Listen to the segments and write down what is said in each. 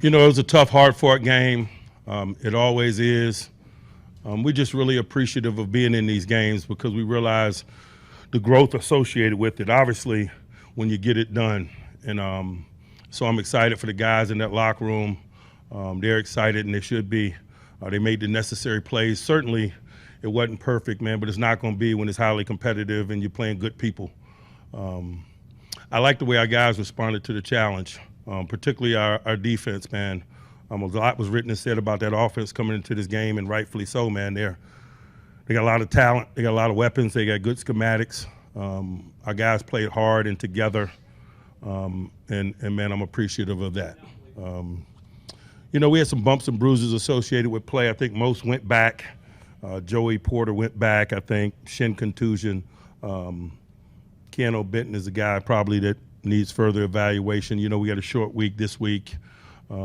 You know, it was a tough, hard-fought game. It always is. We're just really appreciative of being in these games because we realize the growth associated with it, obviously, when you get it done. And so I'm excited for the guys in that locker room. They're excited, and they should be. They made the necessary plays. Certainly, it wasn't perfect, man, but it's not going to be when it's highly competitive and you're playing good people. I like the way our guys responded to the challenge, particularly our defense, man. A lot was written and said about that offense coming into this game, and rightfully so, man. They got a lot of talent. They got a lot of weapons. They got good schematics. Our guys played hard and together, and man, I'm appreciative of that. You know, we had some bumps and bruises associated with play. I think most went back. Joey Porter went back, I think, shin contusion. Keanu Benton is a guy probably that needs further evaluation. You know, we got a short week this week. We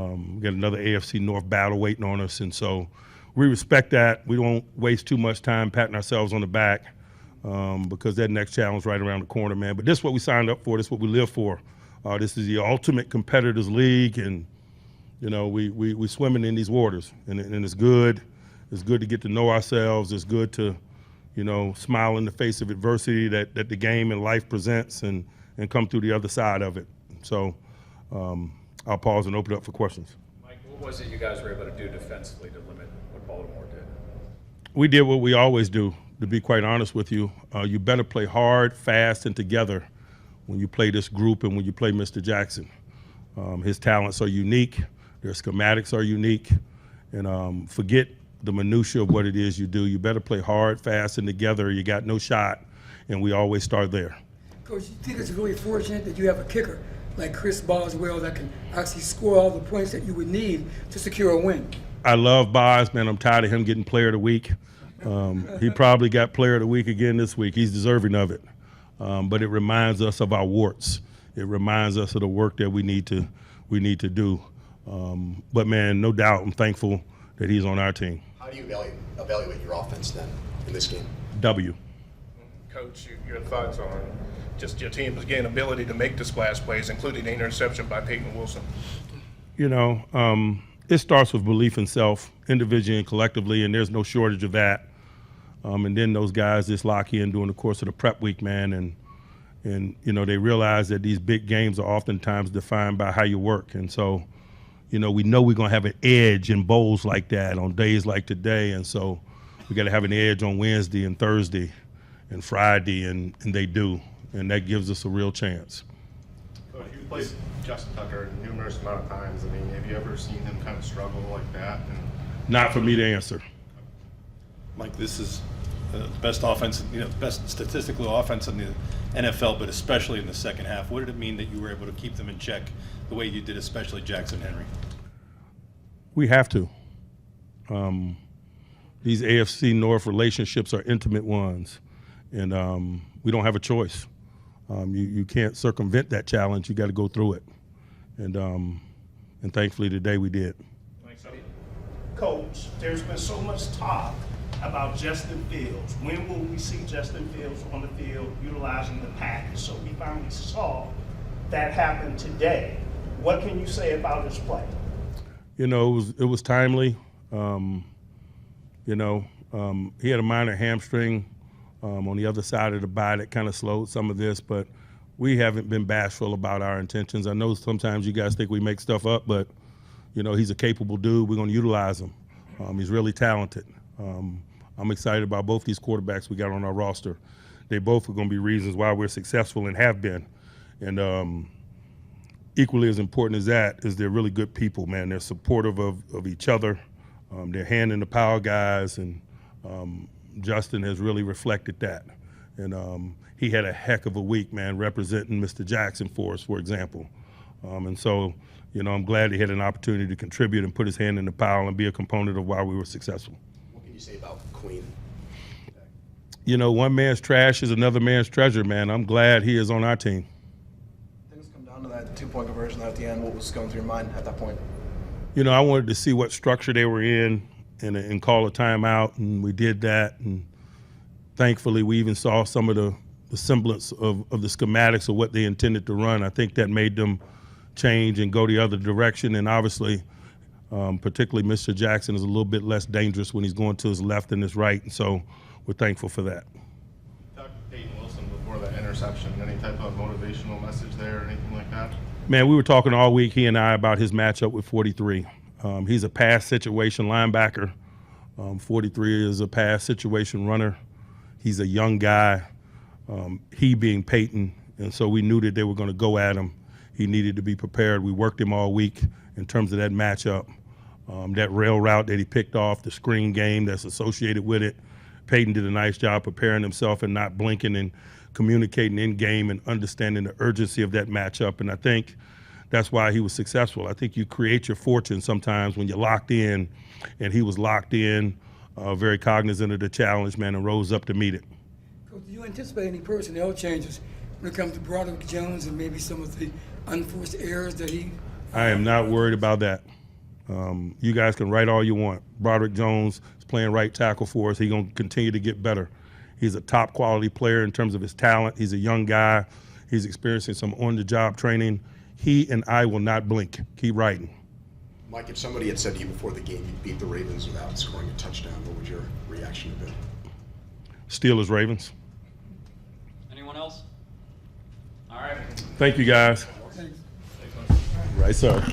got another AFC North battle waiting on us, and so we respect that. We don't waste too much time patting ourselves on the back because that next challenge is right around the corner, man. But this is what we signed up for. This is what we live for. This is the ultimate competitors league, and you know we swimming in these waters, and it's good. It's good to get to know ourselves. It's good to, you know, smile in the face of adversity that the game and life presents, and come through the other side of it. So I'll pause and open it up for questions. Mike, what was it you guys were able to do defensively to limit what Baltimore did? We did what we always do, to be quite honest with you. You better play hard, fast, and together when you play this group and when you play Mr. Jackson. His talents are unique. Their schematics are unique. And forget the minutia of what it is you do. You better play hard, fast, and together. You got no shot, and we always start there. Coach, you think it's really fortunate that you have a kicker like Chris Boswell that can actually score all the points that you would need to secure a win? I love Boz, man. I'm tired of him getting player of the week. He probably got player of the week again this week. He's deserving of it. But it reminds us of our warts. It reminds us of the work that we need to do. But man, no doubt, I'm thankful that he's on our team. How do you evaluate your offense then in this game? W. Coach, your thoughts on just your team's gain ability to make the splash plays, including the interception by Payton Wilson? You know, it starts with belief in self, individually and collectively, and there's no shortage of that. And then those guys just lock in during the course of the prep week, man, and you know, they realize that these big games are oftentimes defined by how you work. And so, you know we're going to have an edge in bowls like that on days like today, and so we got to have an edge on Wednesday and Thursday and Friday, and they do, and that gives us a real chance. Coach, you've played Justin Tucker a numerous amount of times. I mean, have you ever seen him kind of struggle like that? Not for me to answer. Mike, this is the best offense, you know, the best statistical offense in the NFL, but especially in the second half. What did it mean that you were able to keep them in check the way you did, especially Jackson Henry? We have to. These AFC North relationships are intimate ones, and we don't have a choice. You can't circumvent that challenge. You got to go through it, and thankfully today we did. Coach, there's been so much talk about Justin Fields. When will we see Justin Fields on the field utilizing the package? So we finally saw that happen today. What can you say about his play? You know, it was timely. You know, he had a minor hamstring on the other side of the bye that kind of slowed some of this, but we haven't been bashful about our intentions. I know sometimes you guys think we make stuff up, but, you know, he's a capable dude. We're going to utilize him. He's really talented. I'm excited about both these quarterbacks we got on our roster. They both are going to be reasons why we're successful and have been. And equally as important as that is they're really good people, man. They're supportive of each other. They're hand in the power guys, and Justin has really reflected that. And he had a heck of a week, man, representing Mr. Jackson for us, for example. And so, you know, I'm glad he had an opportunity to contribute and put his hand in the pile and be a component of why we were successful. What can you say about Queen? You know, one man's trash is another man's treasure, man. I'm glad he is on our team. Things come down to that two-point conversion at the end. What was going through your mind at that point? You know, I wanted to see what structure they were in and call a timeout, and we did that. And thankfully, we even saw some of the semblance of the schematics of what they intended to run. I think that made them change and go the other direction. And obviously, particularly Mr. Jackson is a little bit less dangerous when he's going to his left than his right. And so we're thankful for that. Talked to Payton Wilson before that interception. Any type of motivational message there or anything like that? Man, we were talking all week, he and I, about his matchup with 43. He's a pass situation linebacker. 43 is a pass situation runner. He's a young guy, he being Payton, and so we knew that they were going to go at him. He needed to be prepared. We worked him all week in terms of that matchup. That rail route that he picked off, the screen game that's associated with it. Payton did a nice job preparing himself and not blinking and communicating in game and understanding the urgency of that matchup. And I think that's why he was successful. I think you create your fortune sometimes when you're locked in, and he was locked in, very cognizant of the challenge, man, and rose up to meet it. Coach, do you anticipate any personnel changes when it comes to Broderick Jones and maybe some of the unforced errors that he? I am not worried about that. You guys can write all you want. Broderick Jones is playing right tackle for us. He's going to continue to get better. He's a top quality player in terms of his talent. He's a young guy. He's experiencing some on-the-job training. He and I will not blink. Keep writing. Mike, if somebody had said to you before the game you'd beat the Ravens without scoring a touchdown, what would your reaction have been? Steelers, Ravens. Anyone else? All right. Thank you, guys. Thanks. Right, sir.